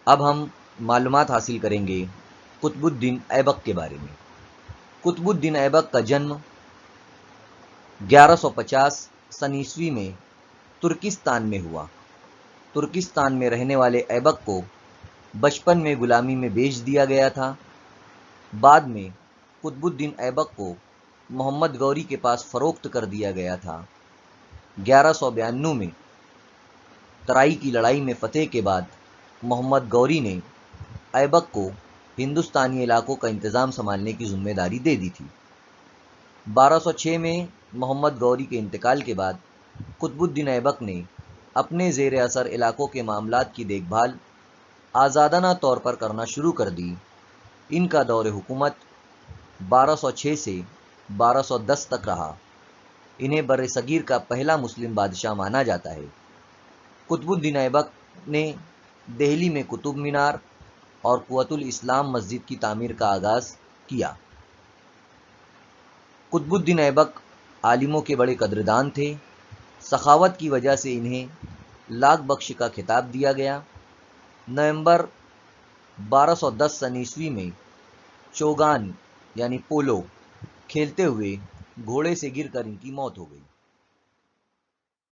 اب ہم معلومات حاصل کریں گے قطب الدین ایبک کے بارے میں۔ قطب الدین ایبک کا جنم 1150 سن عیسوی میں ترکستان میں ہوا۔ ترکستان میں رہنے والے ایبک کو بچپن میں غلامی میں بیچ دیا گیا تھا۔ بعد میں قطب الدین ایبک کو محمد غوری کے پاس فروخت کر دیا گیا تھا۔ 1192 میں ترائی کی لڑائی میں فتح کے بعد محمد غوری نے ایبک کو ہندوستانی علاقوں کا انتظام سنبھالنے کی ذمہ داری دے دی تھی۔ 1206 میں محمد غوری کے انتقال کے بعد قطب الدین ایبک نے اپنے زیر اثر علاقوں کے معاملات کی دیکھ بھال آزادانہ طور پر کرنا شروع کر دی۔ ان کا دور حکومت 1206 سے 1210 تک رہا۔ انہیں بر صغیر کا پہلا مسلم بادشاہ مانا جاتا ہے۔ قطب الدین ایبک نے دہلی میں قطب مینار اور قوۃ الاسلام مسجد کی تعمیر کا آغاز کیا۔ قطب الدین ایبک عالموں کے بڑے قدردان تھے۔ سخاوت کی وجہ سے انہیں لاکھ بخش کا خطاب دیا گیا۔ نومبر 1210 سن عیسوی میں چوگان یعنی پولو کھیلتے ہوئے گھوڑے سے گر کر ان کی موت ہو گئی۔